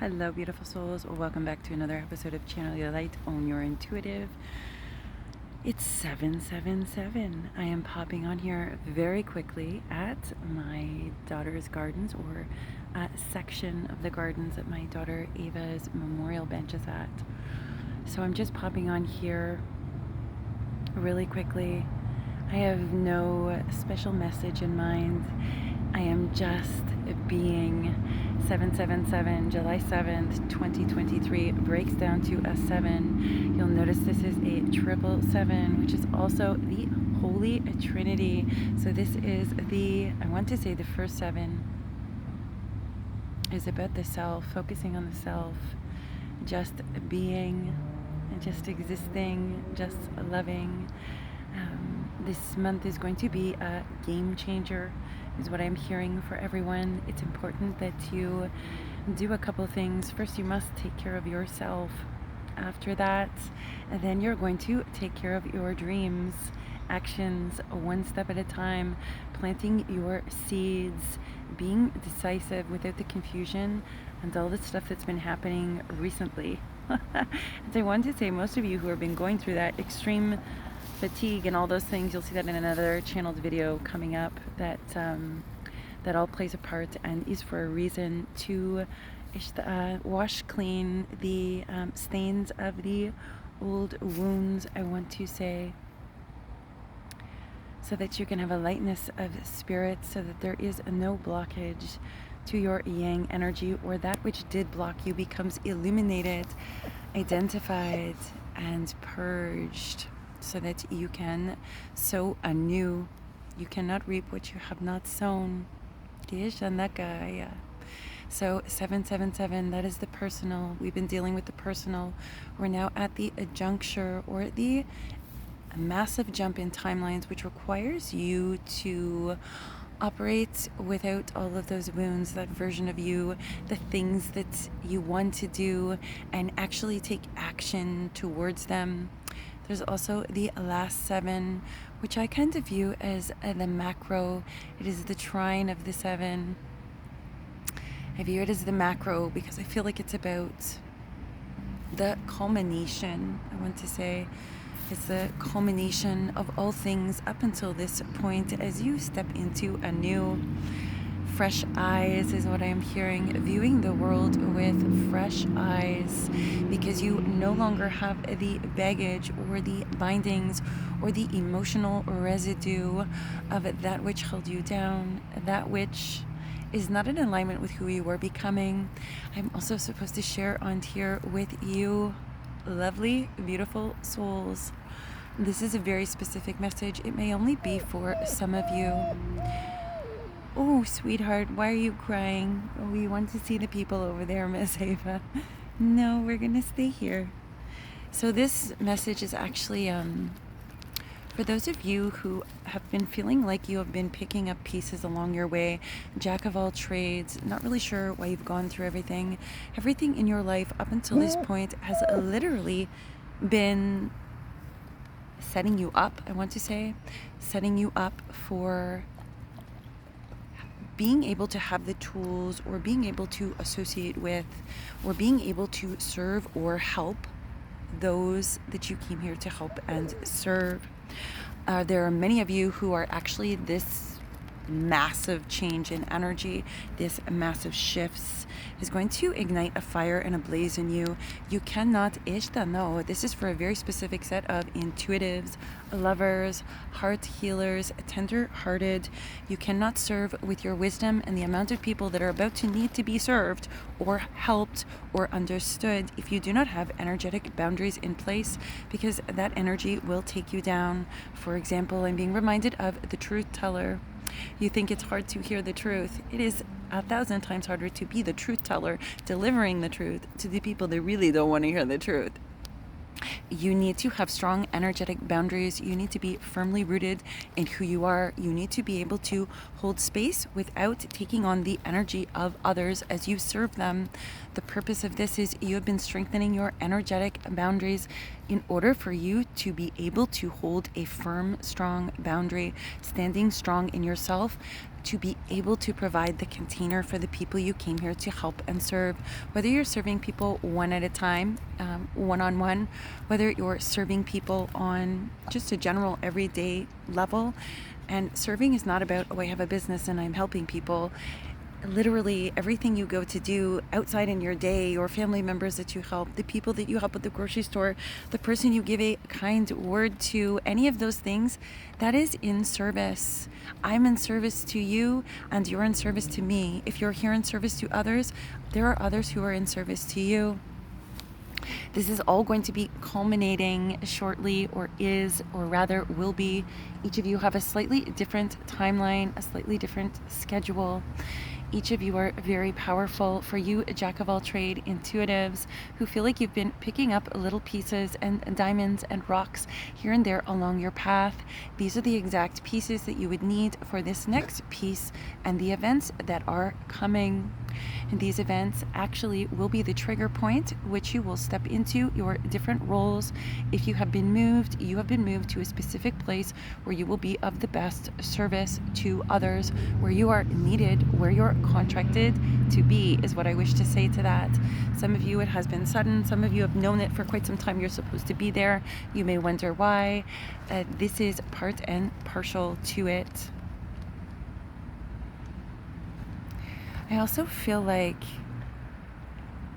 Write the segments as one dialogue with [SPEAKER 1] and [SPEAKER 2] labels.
[SPEAKER 1] Hello, beautiful souls. Welcome back to another episode of Channel Your Light, Own Your Intuitive. It's 777. I am popping on here very quickly at my daughter's gardens, or a section of the gardens that my daughter Ava's memorial bench is at. So I'm just popping on here really quickly. I have no special message in mind. I am just being. 777, July 7th, 2023 breaks down to a 7. You'll notice this is a 777, which is also the Holy Trinity. So this is I want to say the first 7 is about the self, focusing on the self, just being, just existing, just loving. This month is going to be a game changer, is what I'm hearing for everyone. It's important that you do a couple things. First, you must take care of yourself. After that, and then you're going to take care of your dreams, actions, one step at a time, planting your seeds, being decisive without the confusion and all the stuff that's been happening recently. And I want to say, most of you who have been going through that extreme fatigue and all those things, you'll see that in another channeled video coming up, that all plays a part and is for a reason, to wash clean the stains of the old wounds, I want to say, so that you can have a lightness of spirit, so that there is no blockage to your yang energy, or that which did block you becomes illuminated, identified, and purged, so that you can sow anew. You cannot reap what you have not sown. So 777, that is the personal. We've been dealing with the personal. We're now at the juncture, or the massive jump in timelines, which requires you to operate without all of those wounds, that version of you, the things that you want to do, and actually take action towards them. There's also the last 7, which I kind of view as the macro. It is the trine of the 7. I view it as the macro because I feel like it's about the culmination, I want to say. It's the culmination of all things up until this point, as you step into a new, fresh eyes, is what I am hearing, viewing the world with fresh eyes, because you no longer have the baggage or the bindings or the emotional residue of that which held you down, that which is not in alignment with who you were becoming. I'm also supposed to share on here with you, lovely, beautiful souls. This is a very specific message. It may only be for some of you. Oh, sweetheart, why are you crying? Oh, we want to see the people over there, Miss Ava. No, we're going to stay here. So this message is actually for those of you who have been feeling like you have been picking up pieces along your way, jack of all trades, not really sure why you've gone through everything. Everything in your life up until this point has literally been setting you up, I want to say, setting you up for being able to have the tools, or being able to associate with, or being able to serve or help those that you came here to help and serve. There are many of you who are actually this massive change in energy, this massive shifts is going to ignite a fire and a blaze in you. You cannot no. This is for a very specific set of intuitives, lovers, heart healers, tender-hearted. You cannot serve with your wisdom and the amount of people that are about to need to be served or helped or understood if you do not have energetic boundaries in place, because that energy will take you down. For example, I'm being reminded of the truth teller. You think it's hard to hear the truth. It is 1,000 times harder to be the truth teller, delivering the truth to the people that really don't want to hear the truth. You need to have strong energetic boundaries. You need to be firmly rooted in who you are. You need to be able to hold space without taking on the energy of others as you serve them. The purpose of this is you have been strengthening your energetic boundaries in order for you to be able to hold a firm, strong boundary, standing strong in yourself, to be able to provide the container for the people you came here to help and serve. Whether you're serving people one at a time, one-on-one, whether you're serving people on just a general everyday level. And serving is not about, oh, I have a business and I'm helping people. Literally everything you go to do outside in your day, your family members that you help, the people that you help at the grocery store, the person you give a kind word to, any of those things, that is in service. I'm in service to you and you're in service to me. If you're here in service to others, there are others who are in service to you. This is all going to be culminating shortly, or rather will be. Each of you have a slightly different timeline, a slightly different schedule. Each of you are very powerful. For you, a jack of all trade intuitives who feel like you've been picking up little pieces and diamonds and rocks here and there along your path. These are the exact pieces that you would need for this next piece and the events that are coming. And these events actually will be the trigger point which you will step into your different roles. If you have been moved, you have been moved to a specific place where you will be of the best service to others, where you are needed, where you're contracted to be, is what I wish to say to that. Some of you, it has been sudden. Some of you have known it for quite some time. You're supposed to be there. You may wonder why. This is part and partial to it. I also feel like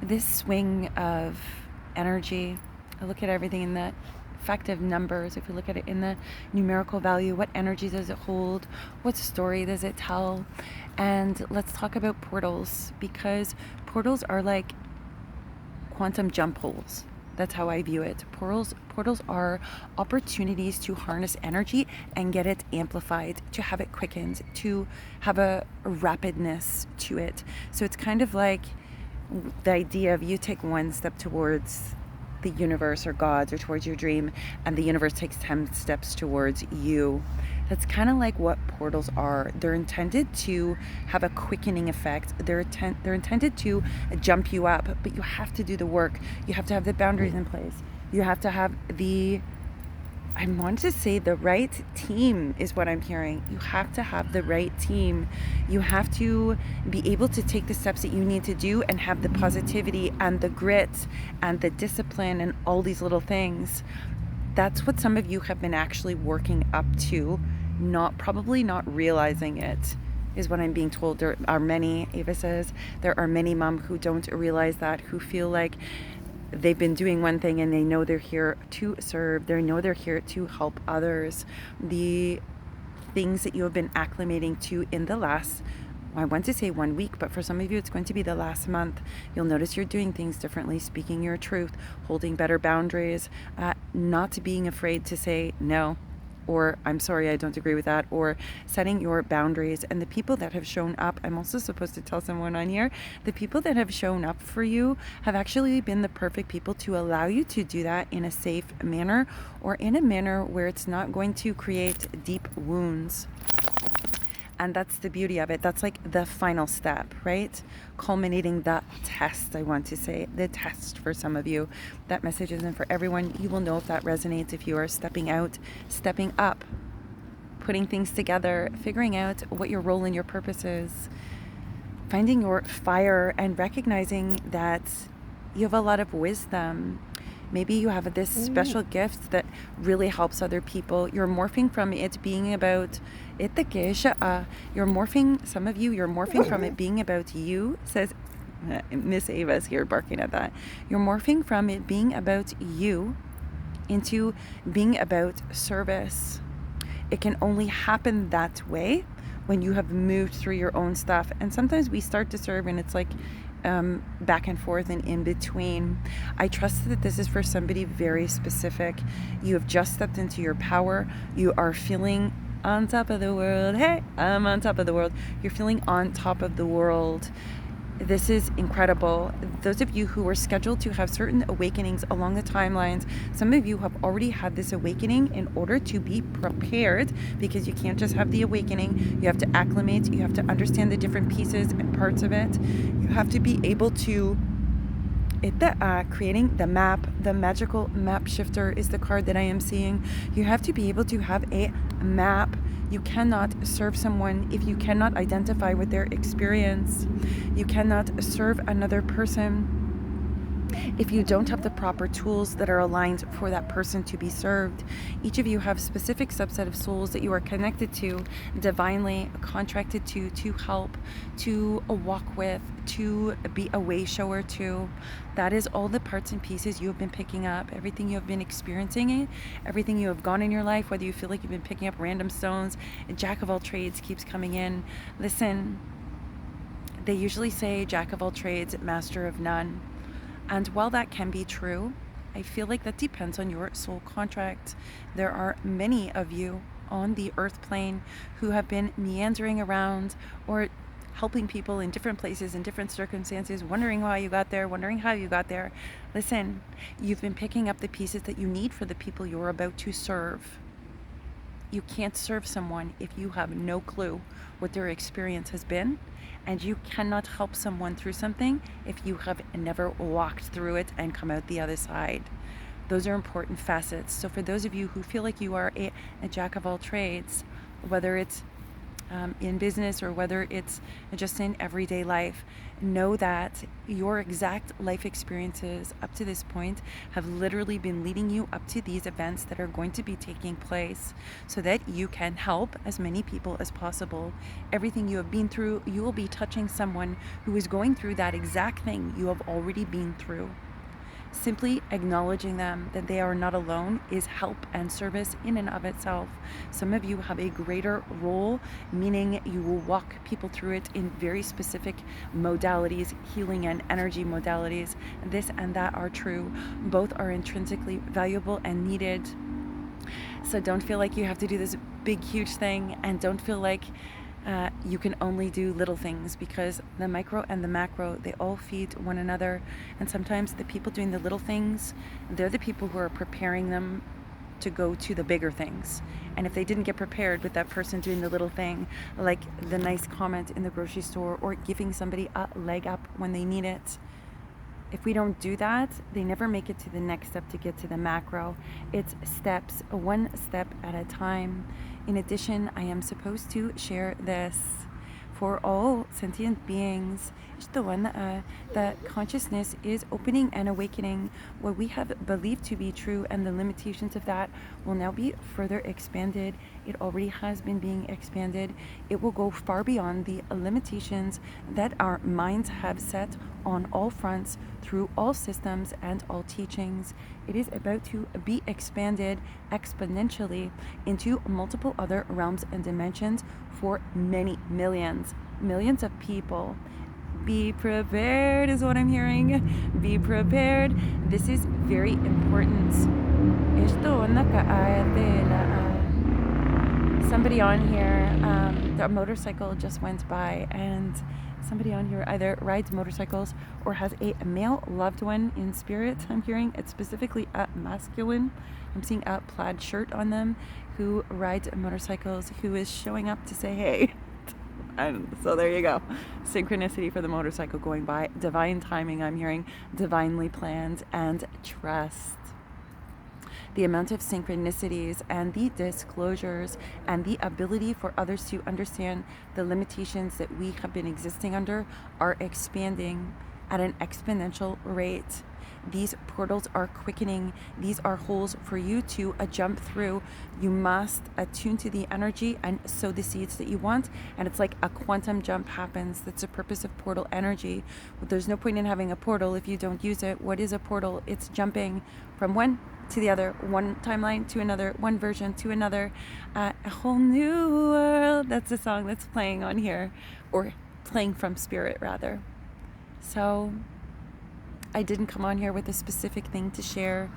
[SPEAKER 1] this swing of energy, I look at everything in the effect of numbers. If you look at it in the numerical value, what energy does it hold? What story does it tell? And let's talk about portals, because portals are like quantum jump holes. That's how I view it. Portals are opportunities to harness energy and get it amplified, to have it quickened, to have a rapidness to it. So it's kind of like the idea of you take one step towards the universe or gods or towards your dream, and the universe takes 10 steps towards you. That's kind of like what portals are. They're intended to have a quickening effect. They're intended to jump you up, but you have to do the work. You have to have the boundaries in place. You have to have the right team is what I'm hearing. You have to have the right team. You have to be able to take the steps that you need to do and have the positivity and the grit and the discipline and all these little things. That's what some of you have been actually working up to, probably not realizing it, is what I'm being told. There are many, Ava says, there are many mom who don't realize that, who feel like they've been doing one thing and they know they're here to serve. They know they're here to help others. The things that you have been acclimating to in the last, I want to say 1 week, but for some of you it's going to be the last month. You'll notice you're doing things differently, speaking your truth, holding better boundaries, not being afraid to say no, or I'm sorry, I don't agree with that, or setting your boundaries. And the people that have shown up, I'm also supposed to tell someone on here, the people that have shown up for you have actually been the perfect people to allow you to do that in a safe manner, or in a manner where it's not going to create deep wounds. And that's the beauty of it. That's like the final step, right? Culminating the test, I want to say. The test for some of you. That message isn't for everyone. You will know if that resonates if you are stepping out, stepping up, putting things together, figuring out what your role and your purpose is, finding your fire and recognizing that you have a lot of wisdom. Maybe you have this special gift that really helps other people. You're morphing from it being about it, you're morphing, some of you, you're morphing from it being about you, says Miss Ava's here barking at that. You're morphing from it being about you into being about service. It can only happen that way when you have moved through your own stuff. And sometimes we start to serve and it's like back and forth and in between. I trust that this is for somebody very specific. You have just stepped into your power. You are feeling on top of the world. Hey, I'm on top of the world. You're feeling on top of the world. This is incredible. Those of you who are scheduled to have certain awakenings along the timelines, some of you have already had this awakening in order to be prepared, because you can't just have the awakening. You have to acclimate. You have to understand the different pieces and parts of it. You have to be able to creating the map. The magical map shifter is the card that I am seeing. You have to be able to have a map. You cannot serve someone if you cannot identify with their experience. You cannot serve another person if you don't have the proper tools that are aligned for that person to be served. Each of you have specific subset of souls that you are connected to, divinely contracted to help, to walk with, to be a way shower to. That is all the parts and pieces you have been picking up, everything you have been experiencing, everything you have gone in your life, whether you feel like you've been picking up random stones, a jack of all trades keeps coming in. Listen, they usually say jack of all trades, master of none. And while that can be true, I feel like that depends on your soul contract. There are many of you on the earth plane who have been meandering around or helping people in different places, in different circumstances, wondering why you got there, wondering how you got there. Listen, you've been picking up the pieces that you need for the people you're about to serve. You can't serve someone if you have no clue what their experience has been, and you cannot help someone through something if you have never walked through it and come out the other side. Those are important facets. So for those of you who feel like you are a jack of all trades, whether it's in business or whether it's just in everyday life, know that your exact life experiences up to this point have literally been leading you up to these events that are going to be taking place so that you can help as many people as possible. Everything you have been through, you will be touching someone who is going through that exact thing you have already been through. Simply acknowledging them that they are not alone is help and service in and of itself. Some of you have a greater role, meaning you will walk people through it in very specific modalities, healing and energy modalities. This and that are true. Both are intrinsically valuable and needed. So don't feel like you have to do this big, huge thing, and don't feel like you can only do little things, because the micro and the macro, they all feed one another. And sometimes the people doing the little things, they're the people who are preparing them to go to the bigger things. And if they didn't get prepared with that person doing the little thing, like the nice comment in the grocery store or giving somebody a leg up when they need it, if we don't do that, they never make it to the next step to get to the macro. It's steps, one step at a time. In addition, I am supposed to share this for all sentient beings. The one that consciousness is opening and awakening. What we have believed to be true and the limitations of that will now be further expanded. It already has been being expanded. It will go far beyond the limitations that our minds have set on all fronts, through all systems and all teachings. It is about to be expanded exponentially into multiple other realms and dimensions for many millions of people. Be prepared is what I'm hearing. Be prepared. This is very important. Somebody on here, the motorcycle just went by, and somebody on here either rides motorcycles or has a male loved one in spirit. I'm hearing it's specifically a masculine. I'm seeing a plaid shirt on them who rides motorcycles, who is showing up to say hey. And so there you go. Synchronicity for the motorcycle going by. Divine timing, I'm hearing. Divinely planned, and trust. The amount of synchronicities and the disclosures and the ability for others to understand the limitations that we have been existing under are expanding at an exponential rate. These portals are quickening. These are holes for you to jump through. You must attune to the energy and sow the seeds that you want. And it's like a quantum jump happens. That's the purpose of portal energy. There's no point in having a portal if you don't use it. What is a portal? It's jumping from one to the other, one timeline to another, one version to another, a whole new world. That's the song that's playing on here, or playing from spirit rather. So I didn't come on here with a specific thing to share.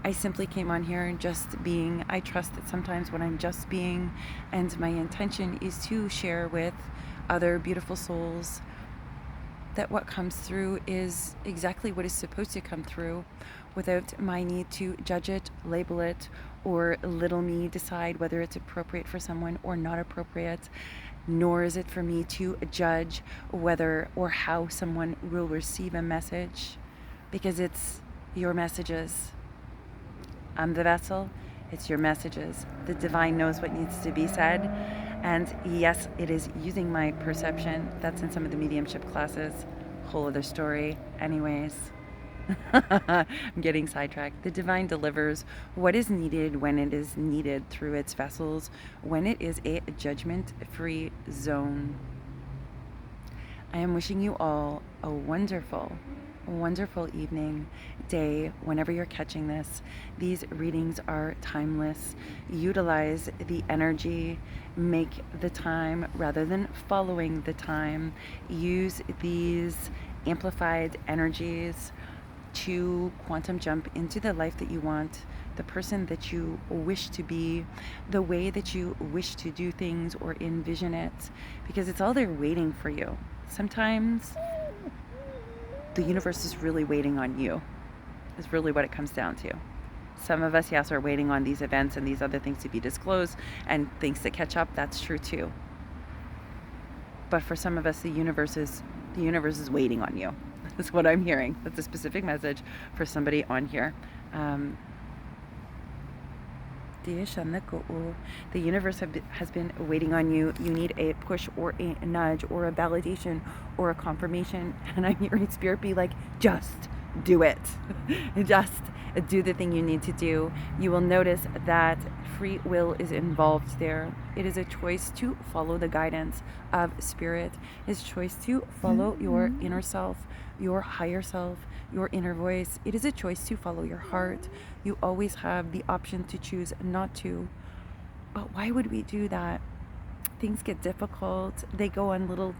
[SPEAKER 1] I simply came on here just being. I trust that sometimes when I'm just being, and my intention is to share with other beautiful souls, that what comes through is exactly what is supposed to come through, without my need to judge it, label it, or little me decide whether it's appropriate for someone or not appropriate. Nor is it for me to judge whether or how someone will receive a message, because it's your messages. I'm the vessel, It's your messages. The divine knows what needs to be said. And yes, it is using my perception. That's in some of the mediumship classes. Whole other story. Anyways, I'm getting sidetracked. The divine delivers what is needed when it is needed through its vessels, when it is a judgment-free zone. I am wishing you all a wonderful, wonderful evening, day, whenever you're catching this. These readings are timeless. Utilize the energy, make the time rather than following the time. Use these amplified energies to quantum jump into the life that you want, the person that you wish to be, the way that you wish to do things or envision it, because it's all there waiting for you. Sometimes the universe is really waiting on you, is really what it comes down to. Some of us, yes, are waiting on these events and these other things to be disclosed and things to catch up. That's true too. But for some of us, the universe is waiting on you. That's what I'm hearing. That's a specific message for somebody on here. The universe has been waiting on you. You need a push or a nudge or a validation or a confirmation. And I'm hearing Spirit be like, just do it. Just do the thing you need to do. You will notice that free will is involved there. It is a choice to follow the guidance of Spirit. It's a choice to follow your inner self, your higher self, your inner voice. It is a choice to follow your heart. You always have the option to choose not to. But why would we do that? Things get difficult. They go on little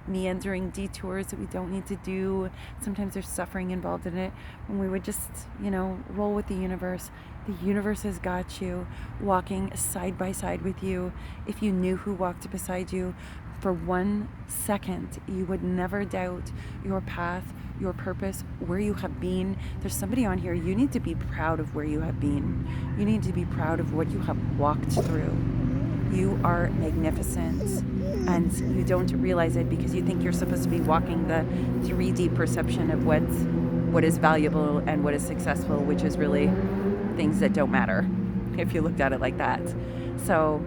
[SPEAKER 1] meandering detours that we don't need to do. Sometimes there's suffering involved in it. When we would just, roll with the universe has got you, walking side by side with you. If you knew who walked beside you for 1 second, you would never doubt your path, your purpose, where you have been. There's somebody on here, you need to be proud of where you have been. You need to be proud of what you have walked through. You are magnificent, and you don't realize it because you think you're supposed to be walking the 3D perception of what is valuable and what is successful, which is really things that don't matter if you looked at it like that. So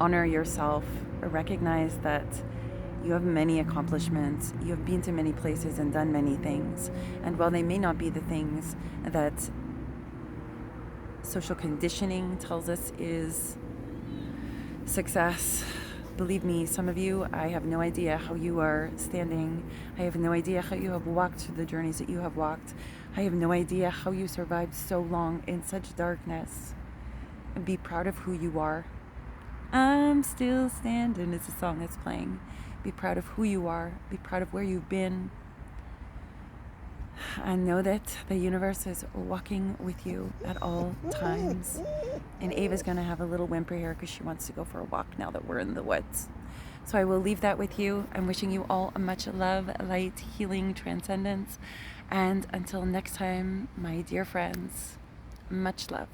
[SPEAKER 1] honor yourself, recognize that you have many accomplishments, you have been to many places and done many things, and while they may not be the things that social conditioning tells us is success, believe me, some of you, I have no idea how you are standing. I have no idea how you have walked through the journeys that you have walked. I have no idea how you survived so long in such darkness. Be proud of who you are. I'm still standing is the song that's playing. Be proud of who you are. Be proud of where you've been. And know that the universe is walking with you at all times. And Ava's going to have a little whimper here because she wants to go for a walk now that we're in the woods. So I will leave that with you. I'm wishing you all much love, light, healing, transcendence. And until next time, my dear friends, much love.